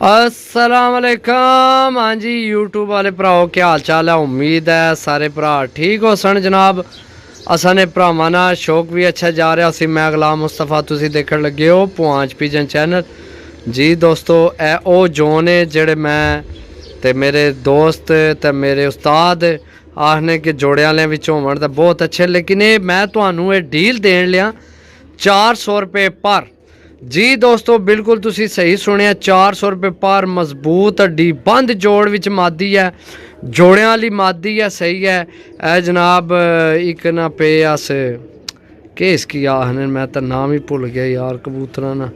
अस्सलाम वालेकुम। हाँ जी यूट्यूब वाले भराओ क्या हाल चाल है। उम्मीद है सारे भरा ठीक हो सन जनाब। असा ने भरावां नाल शौक भी अच्छा जा रहा सी। मैं गुलाम मुस्तफा, तुसी देखण लगे हो पुआंच पिजन चैनल। जी दोस्तों ए ओ जोन है जेड़े मैं ते मेरे दोस्त ते मेरे उस्ताद आखने कि जोड़े वाले विच होवन तां बहुत अच्छे, लेकिन ये मैं तुहानू ये डील देन लिया 400 रुपये पर। जी दोस्तों बिल्कुल तुसी सही सुनिया, 400 रुपये पर। मजबूत हड्डी बंद जोड़ विच मादी है, जोड़ियां वाली मादी है, सही है। ए जनाब एक ना पे अस के इसकी आखने, मैं तो नाम ही भुल गया यार कबूतरा ना,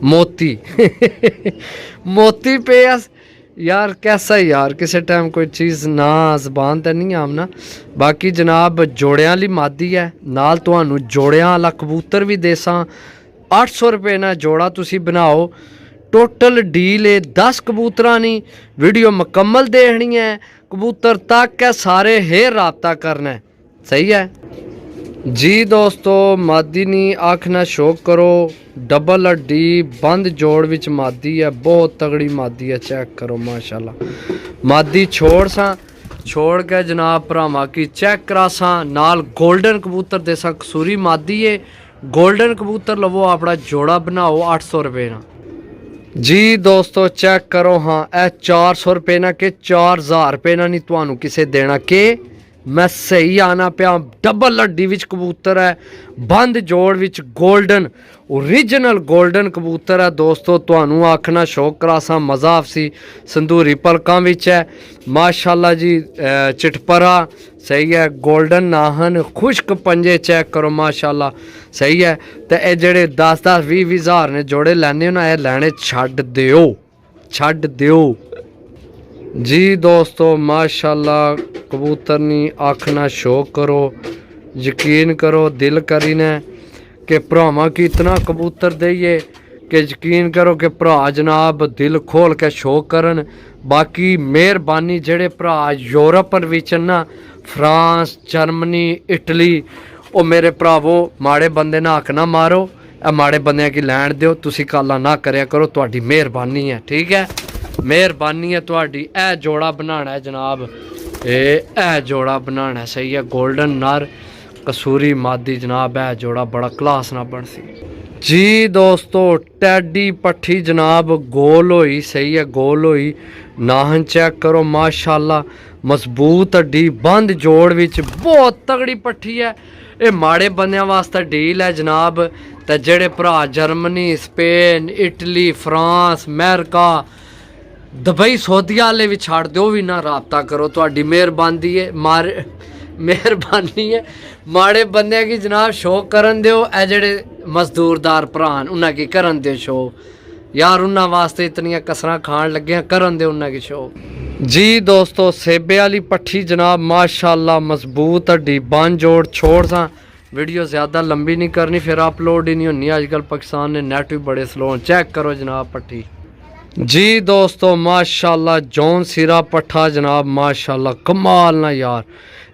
मोती मोती पे अस यार कैसा यार किसी टाइम कोई चीज़ ना जबान तो नहीं आमना। बाकी जनाब जोड़ियां वाली मादी है, नाल तुहानू जोड़ियां वाला कबूतर भी देसां। 800 रुपये ना जोड़ा तुसी बनाओ। टोटल डील है 10 कबूतर नहीं। वीडियो मुकम्मल देखनी है, कबूतर तक है सारे हेर राबता करना है, सही है जी दोस्तों। मादी नी अख ना शौक करो, डबल हड्डी बंद जोड़ विच मादी है, बहुत तगड़ी मादी है। चेक करो माशाल्लाह। मादी छोड़ सा छोड़ के जनाब भरावां की चेक करा सा। नाल गोल्डन कबूतर देसा कसूरी मादी है। गोल्डन कबूतर लवो अपना जोड़ा बनाओ 800 रुपये ना। जी दोस्तों चेक करो। हाँ ए 400 रुपये ना के 4000 रुपये ना नहीं तुहानू किसे देना के मैं सही आना पिया। डबल हड्डी विच कबूतर है, बंद जोड़ विच गोल्डन ओरिजिनल गोल्डन कबूतर है दोस्तों। तुहानू आखना शौक करासा मज़ा आपसी। संदूरी पलकां विच है माशाल्लाह जी। चिटपरा सही है, गोल्डन नाहन, खुश्क पंजे चेक करो माशाल्लाह, सही है। तो ये जेड़े 10-10 20-20 हज़ार ने जोड़े लैने हो ना, ये लैने छड्ड दिओ जी दोस्तों माशाल्लाह। कबूतर नी आखना शौक करो, यकीन करो दिल करीने कि भरावां की इतना कबूतर देइए कि यकीन करो कि भरा जनाब दिल खोल के शौक करन। बाकी मेहरबानी जेड़े भरा यूरोप विच ना, फ्रांस जर्मनी इटली, ओ मेरे भरावो माड़े बंदे ना हक ना मारो, माड़े बंदे की लैन दिओ। तुसी काला ना करया करो, तुहाडी मेहरबानी है, ठीक है मेहरबानी है तुहाडी। ए जोड़ा बनाना है जनाब, ए जोड़ा बनाना है, सही है। गोल्डन नर कसूरी मादी जनाब, है जोड़ा बड़ा क्लास ना बन सी जी दोस्तों। टैडी पट्ठी जनाब गोल होई, सही है गोल होई। नाहन चेक करो माशाल्लाह, मजबूत हड्डी बंद जोड़ विच बहुत तगड़ी पट्ठी है। ये माड़े बंदियां वास्ते डील है जनाब। ते जेड़े भरा Germany Spain Italy France America Dubai Saudi वाले भी छड़ दो भी ना राबता करो, तुहाडी मेहरबानी है। मेहरबानी है माड़े बंदे की जनाब शौक करन दिओ। ए जेड़े मजदूरदार भरान उन्हें की करन दिओ शौक यार, उन्होंने वास्ते इतनियां कसरां खान लगे करन दिओ उन्हें की शौक जी दोस्तों। सेबे वाली पट्ठी जनाब माशाल्लाह, मजबूत हड्डी बन जोड़ छोड़ सा। वीडियो ज़्यादा लंबी नहीं करनी, फिर अपलोड ही नहीं होनी। अजकल पाकिस्तान ने नेट भी बड़े स्लो। चेक करो जनाब पट्ठी जी दोस्तों माशाल्लाह। जौन सिरा पट्ठा जनाब माशाल्लाह कमाल ना यार।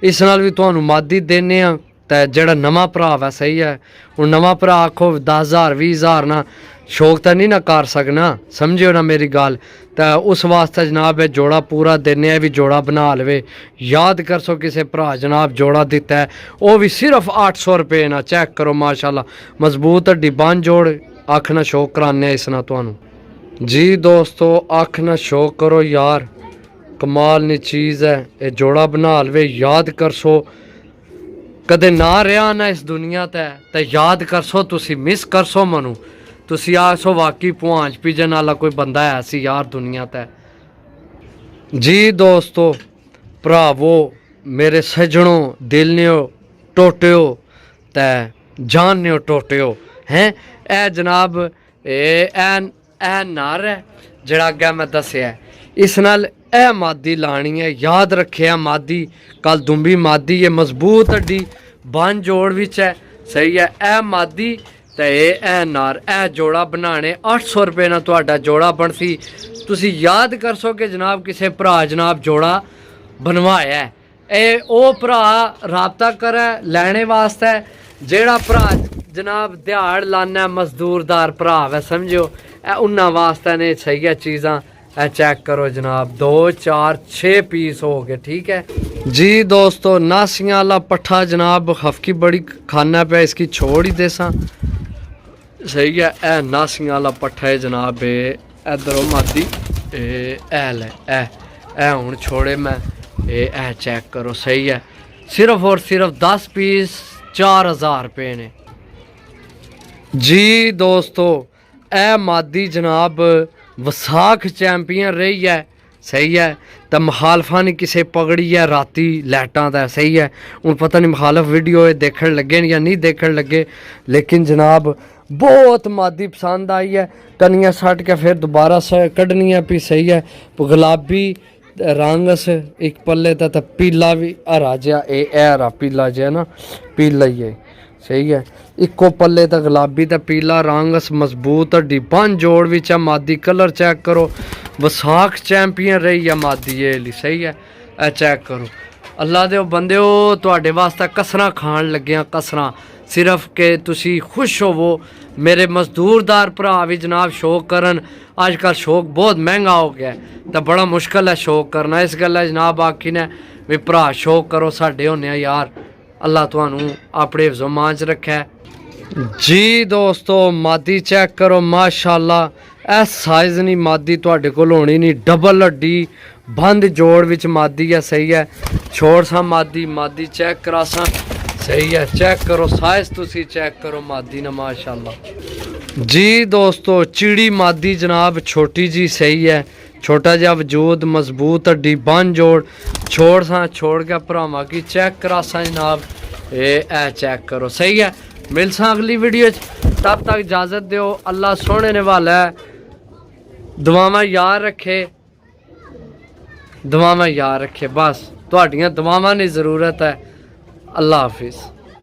इस नाल भी तुहानू मादी देने आ। ते जेड़ा नवा भरा है सही है, हूँ नवा भरा आखो 10,000 20,000 ना शौक तो नहीं ना कर सकना, समझियो ना मेरी गल। तो उस वास्ते जनाब ये जोड़ा पूरा देने भी जोड़ा बना लवे। याद कर सो किसी भरा जनाब जोड़ा दिता है, वो भी सिर्फ 800 रुपये ना। चेक करो माशाल्लाह, मजबूत हड्डी बन जोड़ आखना शौक कराने इस ना तुहानू जी दोस्तों। आखना शौक करो यार, कमाल नी चीज़ है। ये जोड़ा बना लवे, याद कर सो कदे ना रहा ना इस दुनिया ते याद कर सो, तुसी मिस कर सो मनु। तुसी आसो वाकई पुआंच पिजन वाला कोई बंदा है सी यार दुनिया ते जी दोस्तों। भरावो मेरे सजनों दिल न्यो टोटियो ते जान न्यो टोटियो हैं। ए जनाब ए नर है जड़ा अगे मैं दसिया, इस नाल ए मादी लानी है। याद रखे मादी कल दुंबी मादी है, मजबूत हड्डी बन जोड़ विच है, सही है। ए मादी ते ए नर, ए जोड़ा बनाने 800 रुपये ना तुहाडा जोड़ा बनसी। तुसी याद कर सो कि जनाब किसी भरा जनाब जोड़ा बनवाया है। ए ओ भरा राबता करे लैने वास्ते जेड़ा भरा जनाब दिहाड़ लाना मजदूरदार भरा है, समझो उन्होंने वास्ते ने सही है चीज़ां ਇਹ ਚੈੱਕ ਕਰੋ ਜਨਾਬ 2 4 6 ਪੀਸ ਹੋ ਗਏ ठीक है जी दोस्तों। नासियां वाला पट्ठा जनाब हफ्की बड़ी खाना पे इसकी छोड़ ही देसा सही है। ए नासियां वाला पट्ठा है जनाब इधरों मादी ए हुण छोड़े मैं ए चेक करो सही है। सिर्फ और सिर्फ 10 पीस 4000 रुपये ने जी दोस्तों। ए मादी जनाब वसाख चैंपियन रही है सही है। तो मुखालफा ने किसे पकड़ी है राती लाइटा का सही है। हूँ पता नहीं मुखालफ वीडियो देखने लगे या नहीं देखने लगे, लेकिन जनाब बहुत मादी पसंद आई है। कनिया सट के फिर दोबारा कढ़नी है भी सही है। गुलाबी रंग से एक पल्ले तो पीला भी हरा जहा हरा पीला जहा ना पीला ही है सही है। इको पल्ले तो गुलाबी तो पीला रंग मजबूत हड्डी बन जोड़ भी मादी कलर चेक करो। वसाख चैंपियन रही है मादी ये ली सही है। ए चेक करो अल्लाह दे बंदे तुहाडे वास्ते कसरां खाण लगे कसरां सिर्फ के तुसी खुश होवो। मेरे मजदूरदार भरा भी जनाब शौक करन। अजकल शौक बहुत महंगा हो गया तो बड़ा मुश्किल है शौक करना। इस गल्ला जनाब आखी ने भी भरा शौक करो साडे होने यार। अल्लाह तुहानू अपने हिफ्ज़ो-मान च रखे जी दोस्तों। मादी चेक करो माशाअल्लाह। ए साइज नहीं मादी तुहाडे कोल होनी नहीं। डबल हड्डी बंद जोड़ विच मादी है सही है। छोड़ सा मादी चेक करा सा सही है। चेक करो साइज तुसी चेक करो मादी ना माशाअल्लाह जी दोस्तों। चिड़ी मादी जनाब छोटी जी सही है। छोटा जहा वजूद मजबूत हड्डी बन जोड़ छोड़ सा छोड़ के भरावां की चेक करा सा जनाब। ए चेक करो सही है। मिल सा अगली वीडियो तब तक इजाज़त दो। अल्लाह सोने ने वाला है। दुआवां याद रखे दुआवां याद रखे बस तुहाडियां दुआवां की ज़रूरत है। अल्लाह हाफिज़।